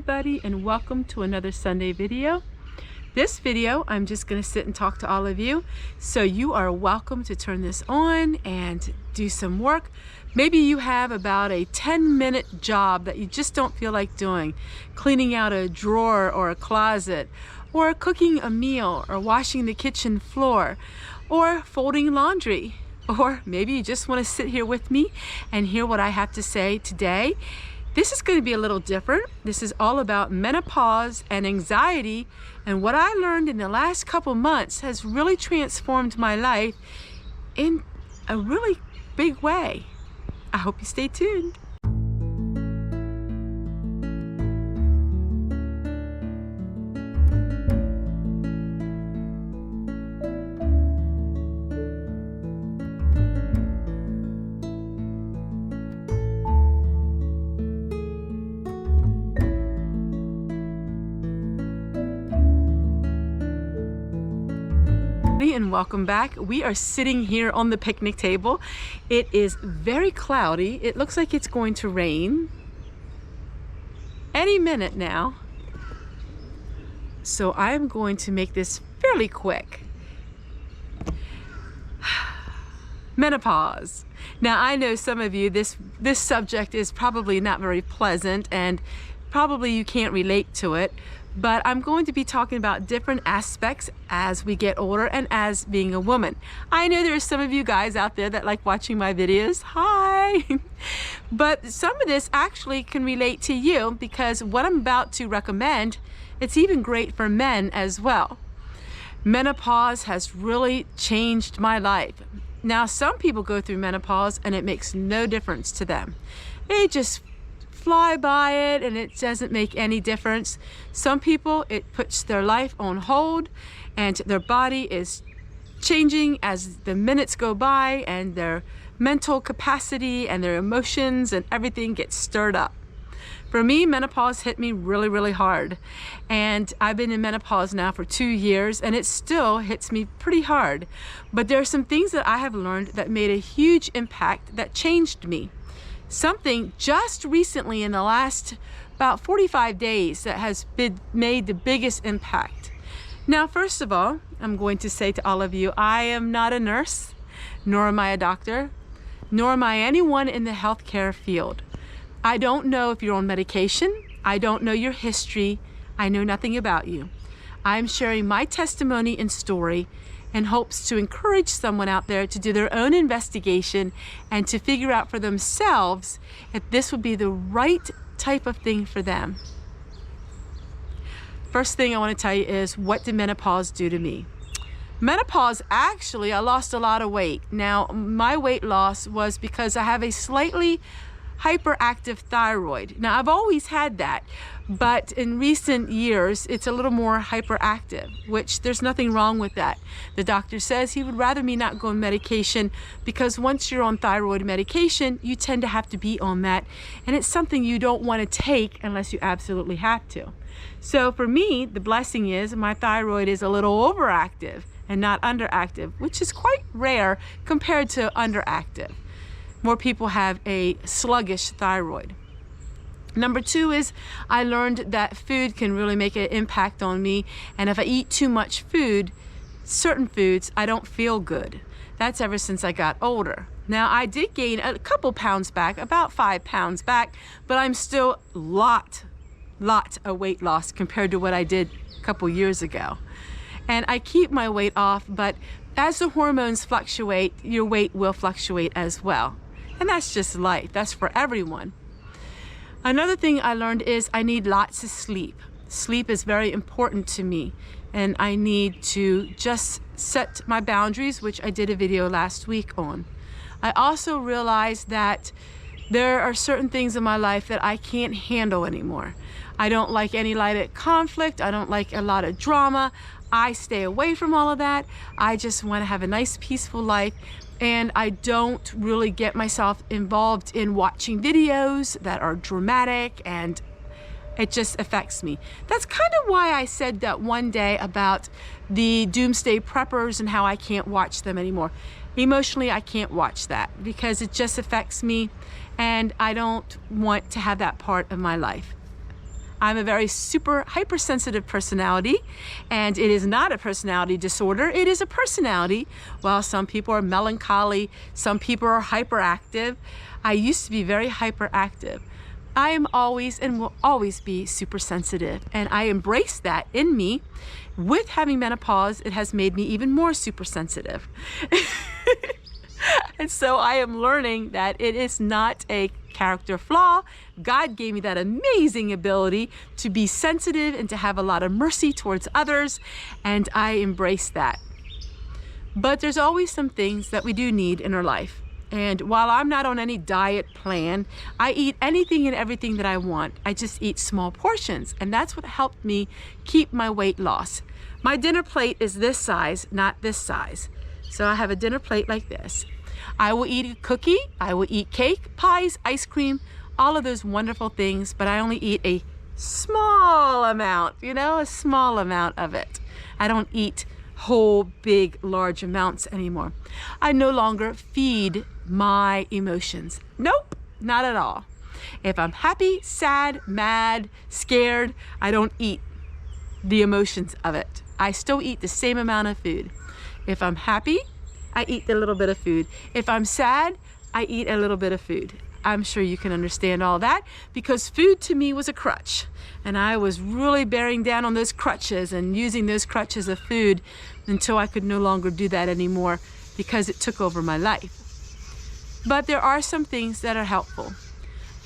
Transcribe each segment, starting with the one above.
everybody, and welcome to another Sunday video. This video, I'm just going to sit and talk to all of you. So you are welcome to turn this on and do some work. Maybe you have about a 10-minute job that you just don't feel like doing. Cleaning out a drawer or a closet, or cooking a meal, or washing the kitchen floor, or folding laundry. Or maybe you just want to sit here with me and hear what I have to say today. This is going to be a little different. This is all about menopause and anxiety, and what I learned in the last couple months has really transformed my life in a really big way. I hope you stay tuned. And welcome back. We are sitting here on the picnic table. It is very cloudy. It looks like it's going to rain any minute now. So I'm going to make this fairly quick. Menopause. Now I know some of you, this subject is probably not very pleasant and probably you can't relate to it. But I'm going to be talking about different aspects as we get older and as being a woman. I know there are some of you guys out there that like watching my videos. Hi! But some of this actually can relate to you because what I'm about to recommend, it's even great for men as well. Menopause has really changed my life. Now, some people go through menopause and it makes no difference to them. They just fly by it and it doesn't make any difference. Some people, it puts their life on hold and their body is changing as the minutes go by, and their mental capacity and their emotions and everything gets stirred up. For me, menopause hit me really, really hard. And I've been in menopause now for 2 years and it still hits me pretty hard. But there are some things that I have learned that made a huge impact that changed me. Something just recently in the last about 45 days that has made the biggest impact. Now, first of all, I'm going to say to all of you, I am not a nurse, nor am I a doctor, nor am I anyone in the healthcare field. I don't know if you're on medication. I don't know your history. I know nothing about you. I'm sharing my testimony and story in hopes to encourage someone out there to do their own investigation and to figure out for themselves if this would be the right type of thing for them. First thing I want to tell you is, what did menopause do to me? Menopause, actually, I lost a lot of weight. Now, my weight loss was because I have a slightly hyperactive thyroid. Now, I've always had that, but in recent years, it's a little more hyperactive, which there's nothing wrong with that. The doctor says he would rather me not go on medication because once you're on thyroid medication, you tend to have to be on that, and it's something you don't want to take unless you absolutely have to. So for me, the blessing is my thyroid is a little overactive and not underactive, which is quite rare compared to underactive. More people have a sluggish thyroid. Number two is I learned that food can really make an impact on me, and if I eat too much food, certain foods, I don't feel good. That's ever since I got older. Now, I did gain a couple pounds back, about 5 pounds back, but I'm still lot of weight loss compared to what I did a couple years ago. And I keep my weight off, but as the hormones fluctuate, your weight will fluctuate as well. And that's just life. That's for everyone. Another thing I learned is I need lots of sleep. Sleep is very important to me, and I need to just set my boundaries, which I did a video last week on. I also realized that there are certain things in my life that I can't handle anymore. I don't like any light conflict. I don't like a lot of drama. I stay away from all of that. I just want to have a nice, peaceful life. And I don't really get myself involved in watching videos that are dramatic, and it just affects me. That's kind of why I said that one day about the doomsday preppers and how I can't watch them anymore. Emotionally, I can't watch that because it just affects me, and I don't want to have that part of my life. I'm a very super hypersensitive personality, and it is not a personality disorder. It is a personality. While some people are melancholy, some people are hyperactive. I used to be very hyperactive. I am always and will always be super sensitive, and I embrace that in me. With having menopause, it has made me even more super sensitive. And so I am learning that it is not a character flaw. God gave me that amazing ability to be sensitive and to have a lot of mercy towards others, and I embrace that. But there's always some things that we do need in our life. And while I'm not on any diet plan, I eat anything and everything that I want. I just eat small portions, and that's what helped me keep my weight loss. My dinner plate is this size, not this size. So I have a dinner plate like this. I will eat a cookie, I will eat cake, pies, ice cream, all of those wonderful things, but I only eat a small amount, a small amount of it. I don't eat whole, big, large amounts anymore. I no longer feed my emotions. Nope, not at all. If I'm happy, sad, mad, scared, I don't eat the emotions of it. I still eat the same amount of food. If I'm happy, I eat a little bit of food. If I'm sad, I eat a little bit of food. I'm sure you can understand all that, because food to me was a crutch. And I was really bearing down on those crutches and using those crutches of food until I could no longer do that anymore, because it took over my life. But there are some things that are helpful.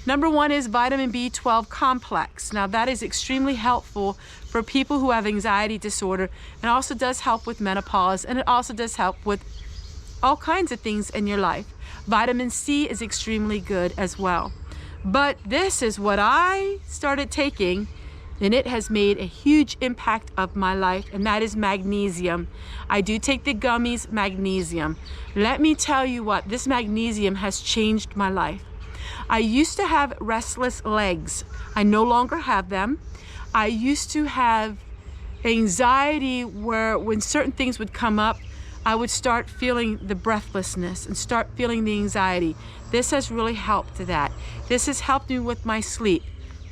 Number one is vitamin B12 complex. Now that is extremely helpful for people who have anxiety disorder. It also does help with menopause, and it also does help with all kinds of things in your life. Vitamin C is extremely good as well. But this is what I started taking, and it has made a huge impact of my life, and that is magnesium. I do take the gummies magnesium. Let me tell you what, this magnesium has changed my life. I used to have restless legs. I no longer have them. I used to have anxiety where when certain things would come up, I would start feeling the breathlessness and start feeling the anxiety. This has really helped that. This has helped me with my sleep.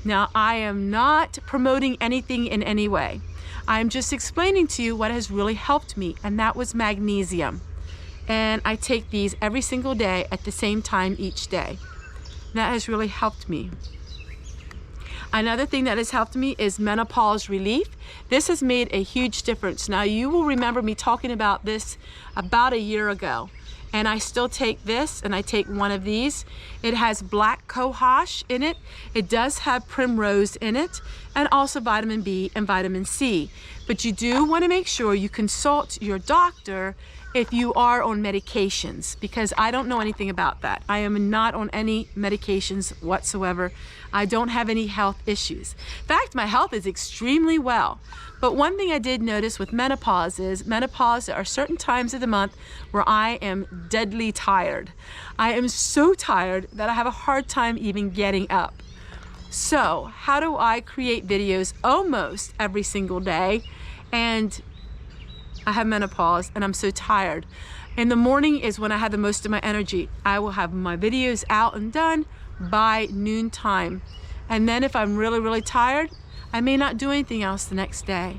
Now, I am not promoting anything in any way. I'm just explaining to you what has really helped me, and that was magnesium. And I take these every single day at the same time each day. That has really helped me. Another thing that has helped me is menopause relief. This has made a huge difference. Now, you will remember me talking about this about a year ago, and I still take this, and I take one of these. It has black cohosh in it. It does have primrose in it, and also vitamin B and vitamin C. But you do want to make sure you consult your doctor if you are on medications, because I don't know anything about that. I am not on any medications whatsoever. I don't have any health issues. In fact, my health is extremely well. But one thing I did notice with menopause is there are certain times of the month where I am deadly tired. I am so tired that I have a hard time even getting up. So how do I create videos almost every single day? And I have menopause and I'm so tired. In the morning is when I have the most of my energy. I will have my videos out and done by noontime. And then if I'm really, really tired, I may not do anything else the next day.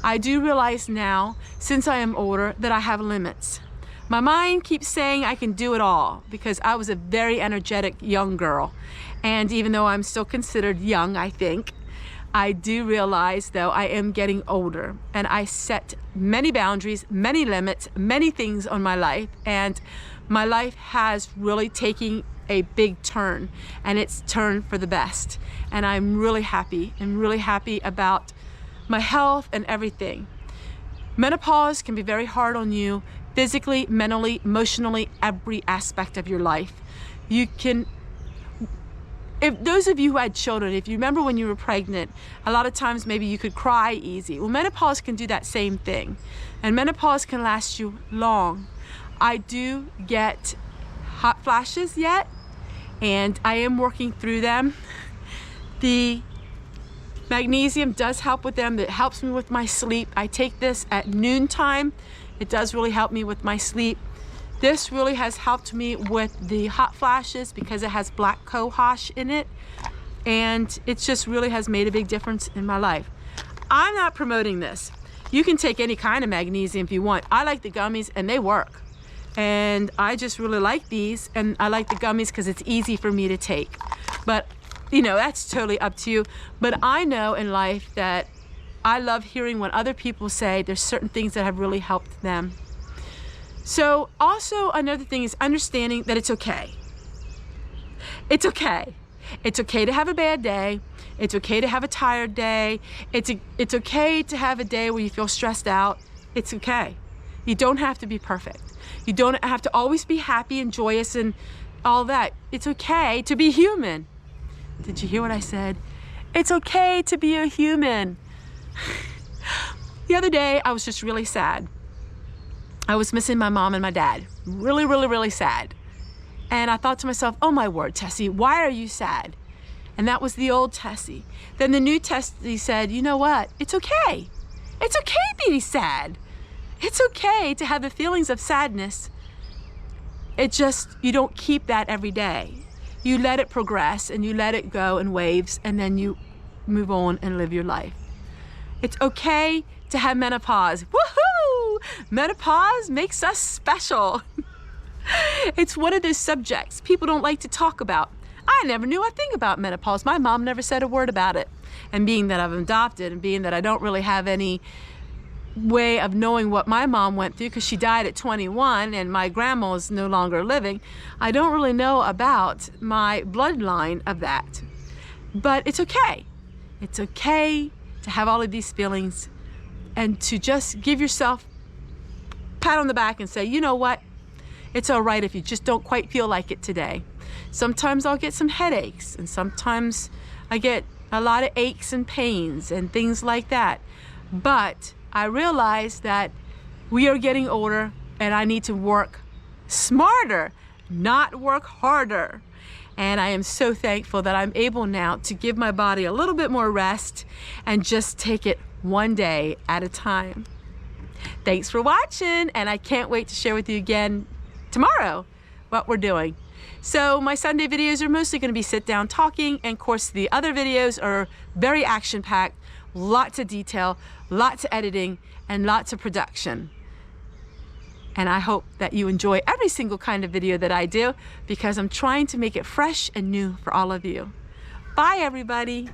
I do realize now, since I am older, that I have limits. My mind keeps saying I can do it all, because I was a very energetic young girl. And even though I'm still considered young, I think, I do realize, though, I am getting older, and I set many boundaries, many limits, many things on my life, and my life has really taken a big turn, and it's turned for the best. And I'm really happy about my health and everything. Menopause can be very hard on you, physically, mentally, emotionally, every aspect of your life. You can, if those of you who had children, if you remember when you were pregnant, a lot of times maybe you could cry easy. Well, menopause can do that same thing. And menopause can last you long. I do get hot flashes yet, and I am working through them. The magnesium does help with them. It helps me with my sleep. I take this at noontime. It does really help me with my sleep. This really has helped me with the hot flashes because it has black cohosh in it. and it just really has made a big difference in my life. I'm not promoting this. You can take any kind of magnesium if you want. I like the gummies and they work. And I just really like these, and I like the gummies because it's easy for me to take. But you know, that's totally up to you. But I know in life that I love hearing when other people say there's certain things that have really helped them. So also another thing is understanding that it's okay. It's okay. It's okay to have a bad day. It's okay to have a tired day. It's okay to have a day where you feel stressed out. It's okay. You don't have to be perfect. You don't have to always be happy and joyous and all that. It's okay to be human. Did you hear what I said? It's okay to be a human. The other day, I was just really sad. I was missing my mom and my dad. Really, really, really sad. And I thought to myself, oh my word, Tessie, why are you sad? And that was the old Tessie. Then the new Tessie said, you know what? It's okay. It's okay being sad. It's okay to have the feelings of sadness. It just, you don't keep that every day. You let it progress and you let it go in waves, and then you move on and live your life. It's okay to have menopause. Woohoo! Menopause makes us special. It's one of those subjects people don't like to talk about. I never knew a thing about menopause. My mom never said a word about it. And being that I've adopted and being that I don't really have any way of knowing what my mom went through, because she died at 21 and my grandma is no longer living, I don't really know about my bloodline of that. But it's okay. It's okay to have all of these feelings and to just give yourself a pat on the back and say, you know what? It's all right if you just don't quite feel like it today. Sometimes I'll get some headaches, and sometimes I get a lot of aches and pains and things like that. But I realize that we are getting older and I need to work smarter, not work harder. And I am so thankful that I'm able now to give my body a little bit more rest and just take it one day at a time. Thanks for watching, and I can't wait to share with you again tomorrow what we're doing. So my Sunday videos are mostly going to be sit down talking, and of course the other videos are very action-packed, lots of detail, lots of editing, and lots of production. And I hope that you enjoy every single kind of video that I do, because I'm trying to make it fresh and new for all of you. Bye everybody.